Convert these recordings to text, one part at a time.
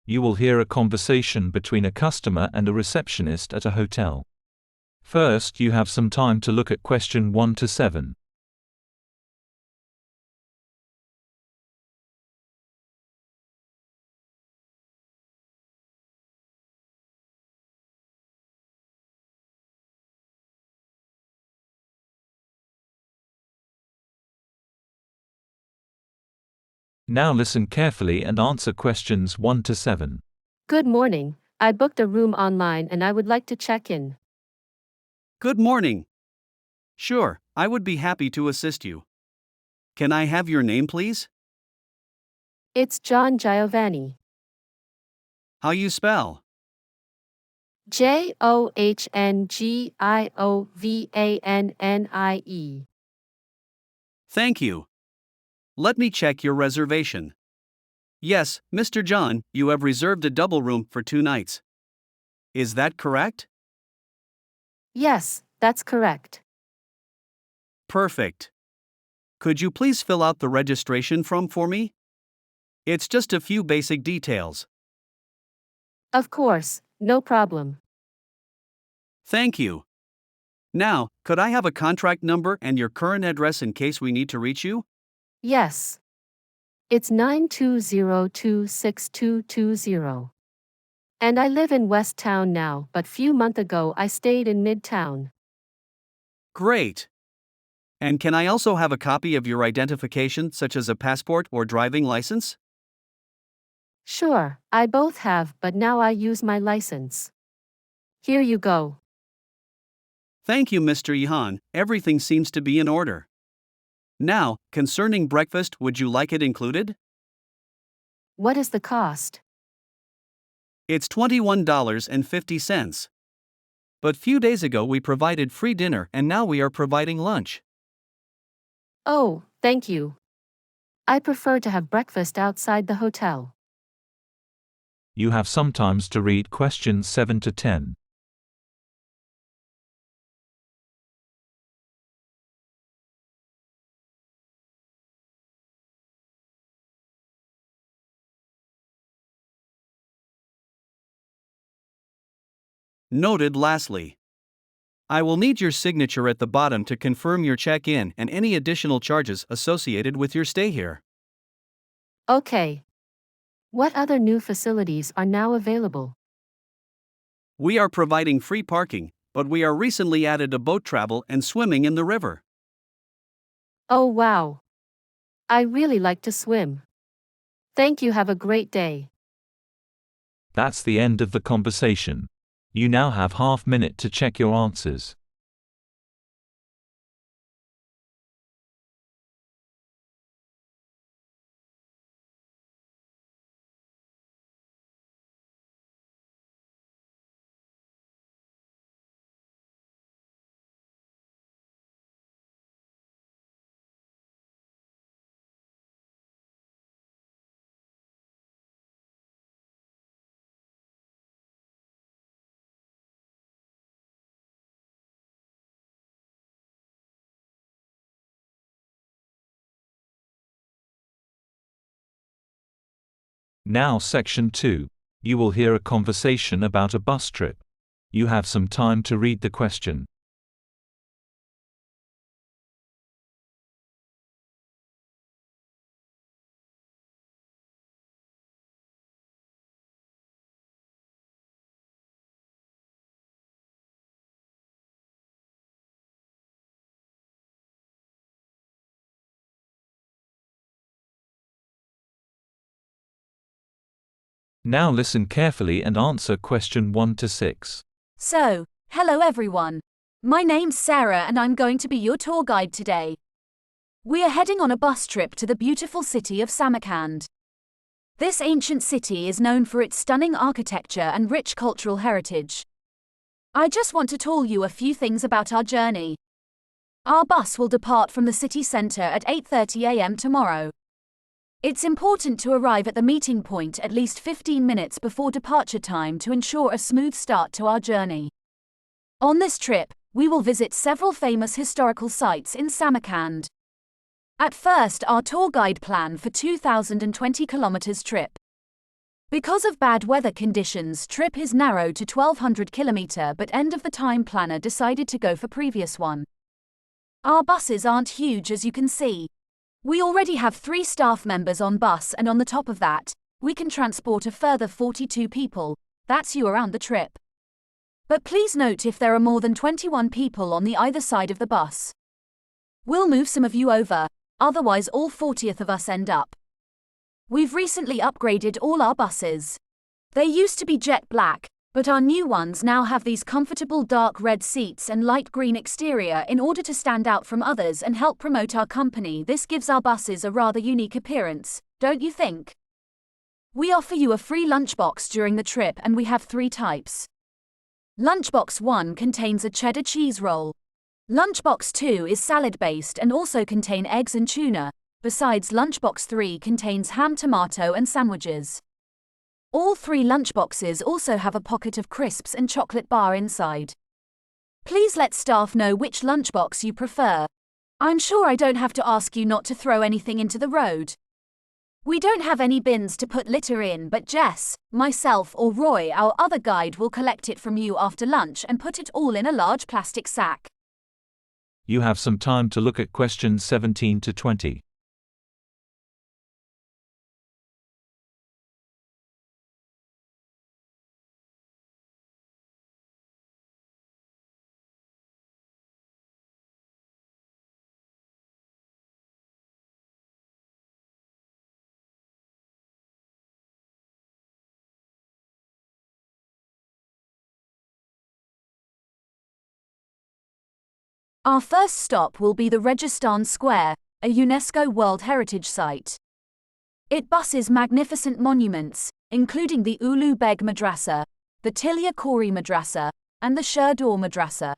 You will hear a conversation between a customer and a receptionist at a hotel. First, you have some time to look at question 1 to 7. Now listen carefully and answer questions 1 to 7. Good morning. I booked a room online and I would like to check in. Good morning. Sure, I would be happy to assist you. Can I have your name, please? It's John Giovanni. How you spell? JohngIovannie. Thank you. Let me check your reservation. Yes, Mr. John, you have reserved a double room for 2 nights. Is that correct? Yes, that's correct. Perfect. Could you please fill out the registration form for me? It's just a few basic details. Of course, no problem. Thank you. Now, could I have a contract number and your current address in case we need to reach you? Yes. It's 920262220. And I live in West Town now, but few months ago I stayed in Midtown. Great. And can I also have a copy of your identification, such as a passport or driving license? Sure, I both have, but now I use my license. Here you go. Thank you, Mr. Ihan. Everything seems to be in order. Now, concerning breakfast, would you like it included? What is the cost? It's $21.50. But few days ago we provided free dinner and now we are providing lunch. Oh, thank you. I prefer to have breakfast outside the hotel. You have some time to read questions 7 to 10. Noted. Lastly, I will need your signature at the bottom to confirm your check-in and any additional charges associated with your stay here. Okay. What other new facilities are now available? We are providing free parking, but we are recently added a boat travel and swimming in the river. Oh wow. I really like to swim. Thank you. Have a great day. That's the end of the conversation. You now have half-minute to check your answers. Now section 2. You will hear a conversation about a bus trip. You have some time to read the question. Now listen carefully and answer question 1 to 6. So, hello everyone. My name's Sarah and I'm going to be your tour guide today. We are heading on a bus trip to the beautiful city of Samarkand. This ancient city is known for its stunning architecture and rich cultural heritage. I just want to tell you a few things about our journey. Our bus will depart from the city center at 8:30 a.m. tomorrow. It's important to arrive at the meeting point at least 15 minutes before departure time to ensure a smooth start to our journey. On this trip, we will visit several famous historical sites in Samarkand. At first, our tour guide plan for 2020 kilometers trip. Because of bad weather conditions, trip is narrowed to 1200 km, but end of the time planner decided to go for previous one. Our buses aren't huge, as you can see. We already have 3 staff members on bus, and on the top of that, we can transport a further 42 people. That's you around the trip. But please note if there are more than 21 people on the either side of the bus. We'll move some of you over, otherwise all 40th of us end up. We've recently upgraded all our buses. They used to be jet black, but our new ones now have these comfortable dark red seats and light green exterior in order to stand out from others and help promote our company. This gives our buses a rather unique appearance, don't you think? We offer you a free lunchbox during the trip, and we have 3 types. Lunchbox 1 contains a cheddar cheese roll. Lunchbox 2 is salad-based and also contain eggs and tuna. Besides, Lunchbox 3 contains ham, tomato and sandwiches. All 3 lunchboxes also have a pocket of crisps and chocolate bar inside. Please let staff know which lunchbox you prefer. I'm sure I don't have to ask you not to throw anything into the road. We don't have any bins to put litter in, but Jess, myself or Roy, our other guide, will collect it from you after lunch and put it all in a large plastic sack. You have some time to look at questions 17 to 20. Our first stop will be the Registan Square, a UNESCO World Heritage Site. It buses magnificent monuments, including the Ulu Beg Madrasa, the Tilia Kori Madrasa, and the Sherdor Madrasa.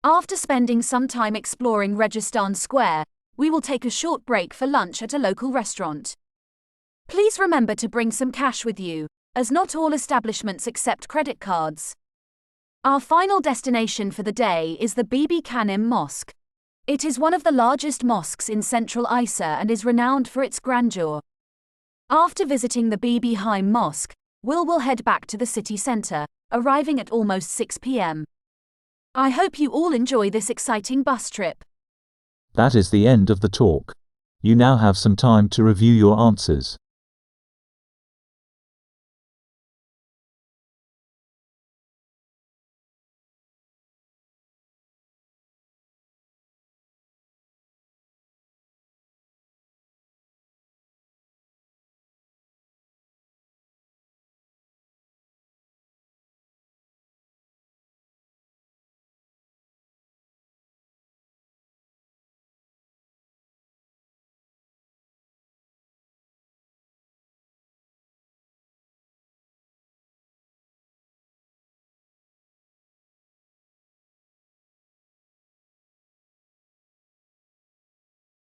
After spending some time exploring Registan Square, we will take a short break for lunch at a local restaurant. Please remember to bring some cash with you, as not all establishments accept credit cards. Our final destination for the day is the Bibi Kanim Mosque. It is one of the largest mosques in central Isa and is renowned for its grandeur. After visiting the Bibi Haim Mosque, we'll head back to the city centre, arriving at almost 6 p.m. I hope you all enjoy this exciting bus trip. That is the end of the talk. You now have some time to review your answers.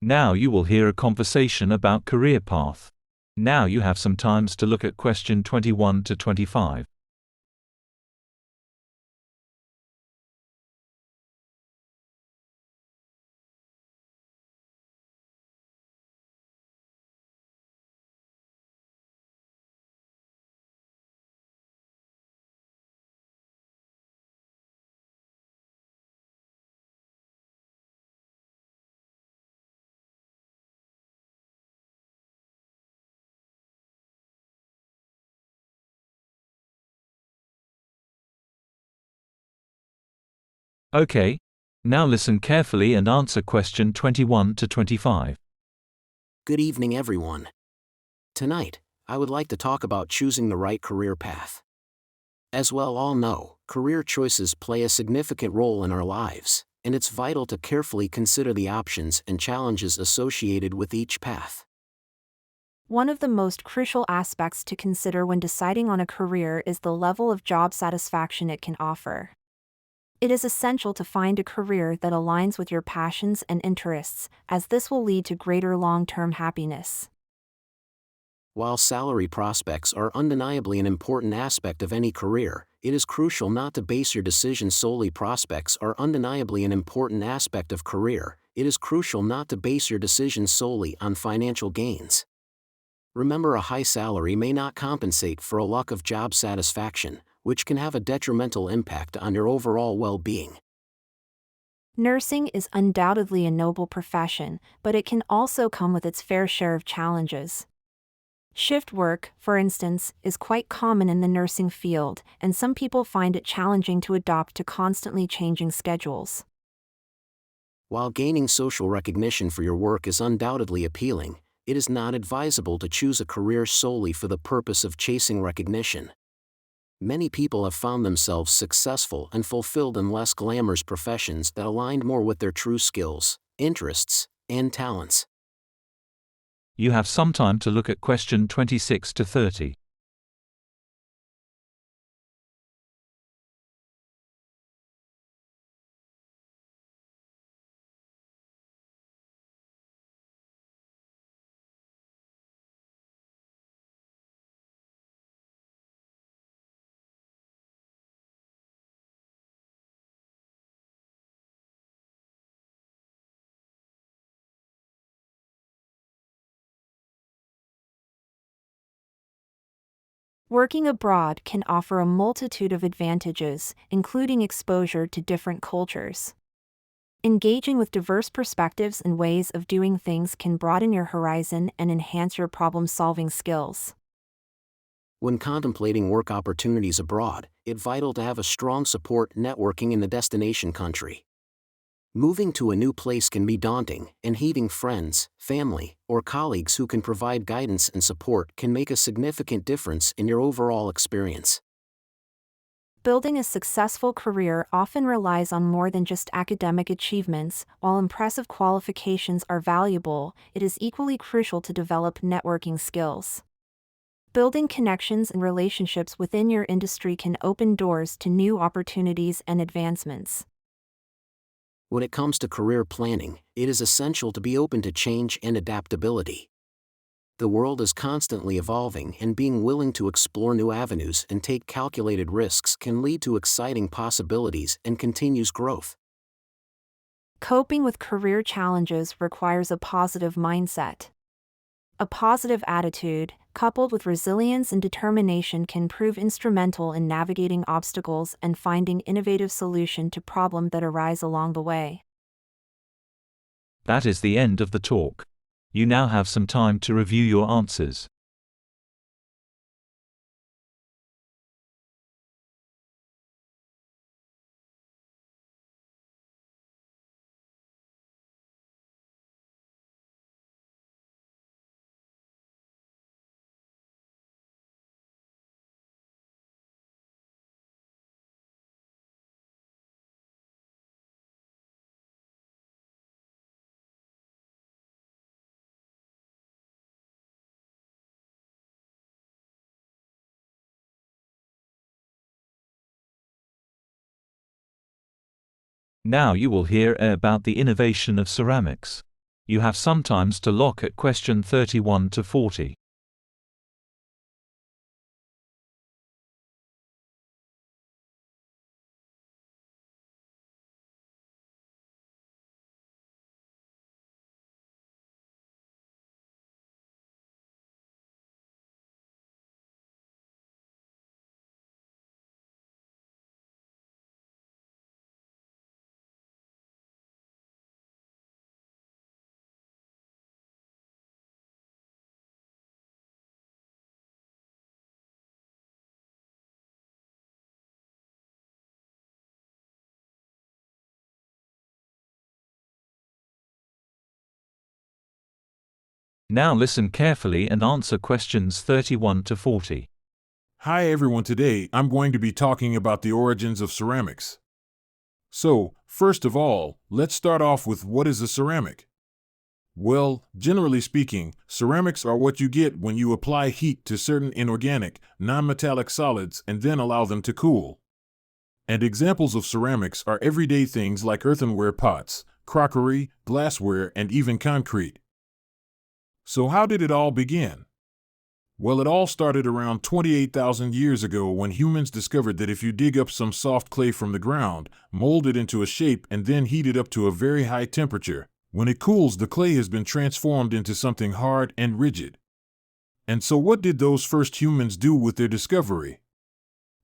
Now you will hear a conversation about career path. Now you have some times to look at question 21 to 25. Okay. Now listen carefully and answer question 21 to 25. Good evening, everyone. Tonight, I would like to talk about choosing the right career path. As well all know, career choices play a significant role in our lives, and it's vital to carefully consider the options and challenges associated with each path. One of the most crucial aspects to consider when deciding on a career is the level of job satisfaction it can offer. It is essential to find a career that aligns with your passions and interests, as this will lead to greater long-term happiness. While salary prospects are undeniably an important aspect of any career, it is crucial not to base your decision solely. Prospects are undeniably an important aspect of career. It is crucial not to base your decision solely on financial gains. Remember, a high salary may not compensate for a lack of job satisfaction, which can have a detrimental impact on your overall well-being. Nursing is undoubtedly a noble profession, but it can also come with its fair share of challenges. Shift work, for instance, is quite common in the nursing field, and some people find it challenging to adapt to constantly changing schedules. While gaining social recognition for your work is undoubtedly appealing, it is not advisable to choose a career solely for the purpose of chasing recognition. Many people have found themselves successful and fulfilled in less glamorous professions that aligned more with their true skills, interests, and talents. You have some time to look at question 26 to 30. Working abroad can offer a multitude of advantages, including exposure to different cultures. Engaging with diverse perspectives and ways of doing things can broaden your horizon and enhance your problem-solving skills. When contemplating work opportunities abroad, it's vital to have a strong support networking in the destination country. Moving to a new place can be daunting, and having friends, family, or colleagues who can provide guidance and support can make a significant difference in your overall experience. Building a successful career often relies on more than just academic achievements. While impressive qualifications are valuable, it is equally crucial to develop networking skills. Building connections and relationships within your industry can open doors to new opportunities and advancements. When it comes to career planning, it is essential to be open to change and adaptability. The world is constantly evolving, and being willing to explore new avenues and take calculated risks can lead to exciting possibilities and continuous growth. Coping with career challenges requires a positive mindset. A positive attitude, coupled with resilience and determination, can prove instrumental in navigating obstacles and finding innovative solutions to problems that arise along the way. That is the end of the talk. You now have some time to review your answers. Now you will hear about the innovation of ceramics. You have some time to look at question 31 to 40. Now listen carefully and answer questions 31 to 40. Hi everyone, today I'm going to be talking about the origins of ceramics. So, first of all, let's start off with what is a ceramic? Well, generally speaking, ceramics are what you get when you apply heat to certain inorganic, non-metallic solids and then allow them to cool. And examples of ceramics are everyday things like earthenware pots, crockery, glassware, and even concrete. So how did it all begin? Well, it all started around 28,000 years ago when humans discovered that if you dig up some soft clay from the ground, mold it into a shape, and then heat it up to a very high temperature, when it cools, the clay has been transformed into something hard and rigid. And so what did those first humans do with their discovery?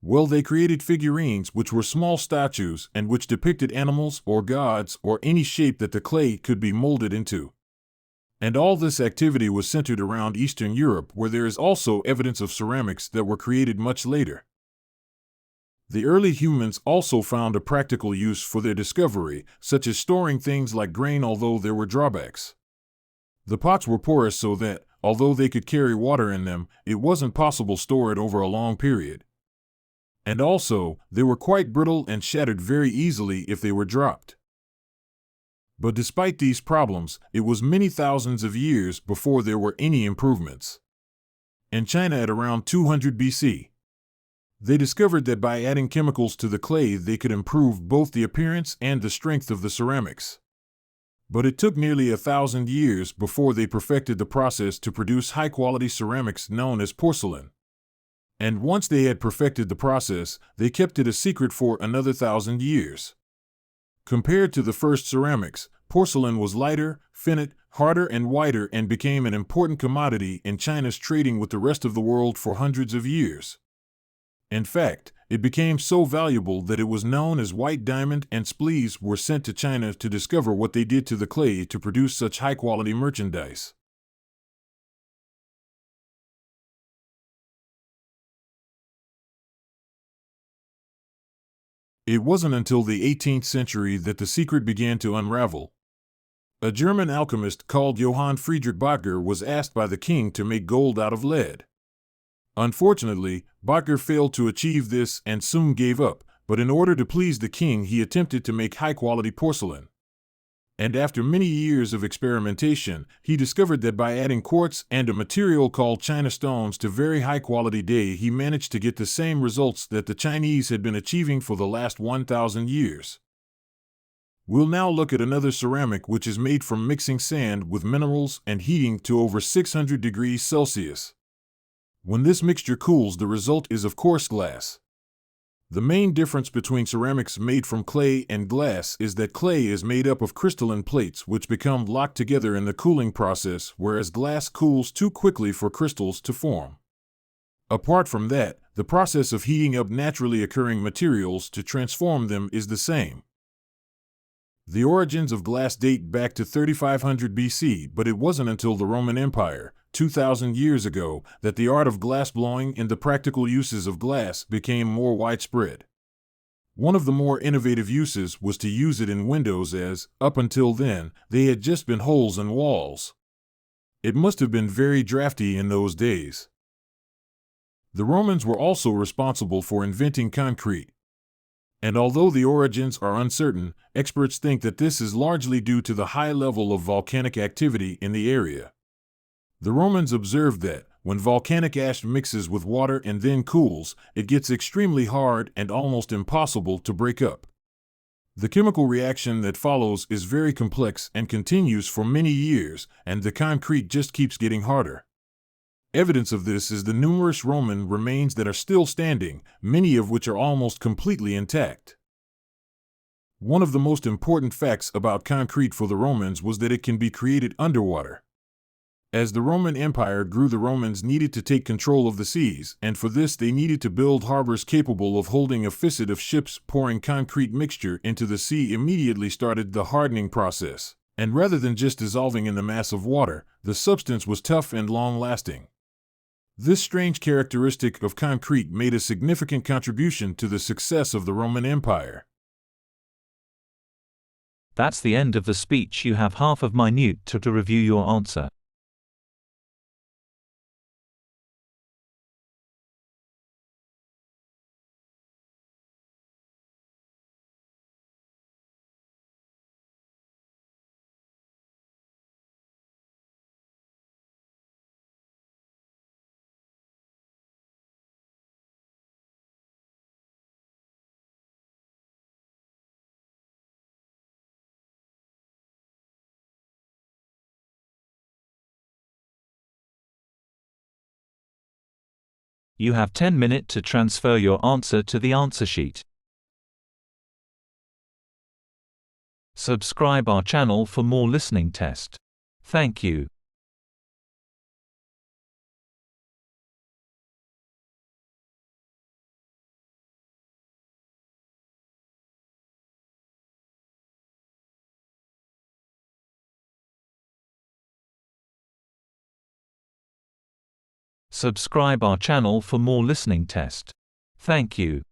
Well, they created figurines which were small statues and which depicted animals or gods or any shape that the clay could be molded into. And all this activity was centered around Eastern Europe, where there is also evidence of ceramics that were created much later. The early humans also found a practical use for their discovery, such as storing things like grain, although there were drawbacks. The pots were porous so that, although they could carry water in them, it wasn't possible to store it over a long period. And also, they were quite brittle and shattered very easily if they were dropped. But despite these problems, it was many thousands of years before there were any improvements. In China at around 200 BC, they discovered that by adding chemicals to the clay they could improve both the appearance and the strength of the ceramics. But it took nearly 1,000 years before they perfected the process to produce high-quality ceramics known as porcelain. And once they had perfected the process, they kept it a secret for another 1,000 years. Compared to the first ceramics, porcelain was lighter, finite, harder and whiter, and became an important commodity in China's trading with the rest of the world for hundreds of years. In fact, it became so valuable that it was known as white diamond, and spies were sent to China to discover what they did to the clay to produce such high-quality merchandise. It wasn't until the 18th century that the secret began to unravel. A German alchemist called Johann Friedrich Böttger was asked by the king to make gold out of lead. Unfortunately, Böttger failed to achieve this and soon gave up, but in order to please the king he attempted to make high-quality porcelain. And after many years of experimentation, he discovered that by adding quartz and a material called China stones to very high-quality clay, he managed to get the same results that the Chinese had been achieving for the last 1,000 years. We'll now look at another ceramic which is made from mixing sand with minerals and heating to over 600 degrees Celsius. When this mixture cools, the result is of course glass. The main difference between ceramics made from clay and glass is that clay is made up of crystalline plates which become locked together in the cooling process, whereas glass cools too quickly for crystals to form. Apart from that, the process of heating up naturally occurring materials to transform them is the same. The origins of glass date back to 3500 BC, but it wasn't until the Roman Empire, 2,000 years ago, that the art of glassblowing and the practical uses of glass became more widespread. One of the more innovative uses was to use it in windows, as, up until then, they had just been holes in walls. It must have been very drafty in those days. The Romans were also responsible for inventing concrete. And although the origins are uncertain, experts think that this is largely due to the high level of volcanic activity in the area. The Romans observed that, when volcanic ash mixes with water and then cools, it gets extremely hard and almost impossible to break up. The chemical reaction that follows is very complex and continues for many years, and the concrete just keeps getting harder. Evidence of this is the numerous Roman remains that are still standing, many of which are almost completely intact. One of the most important facts about concrete for the Romans was that it can be created underwater. As the Roman Empire grew, the Romans needed to take control of the seas, and for this they needed to build harbors capable of holding a fissure of ships. Pouring concrete mixture into the sea immediately started the hardening process, and rather than just dissolving in the mass of water, the substance was tough and long-lasting. This strange characteristic of concrete made a significant contribution to the success of the Roman Empire. That's the end of the speech. You have half of minute to review your answer. You have 10 minutes to transfer your answer to the answer sheet. Subscribe our channel for more listening test. Thank you. Subscribe our channel for more listening test. Thank you.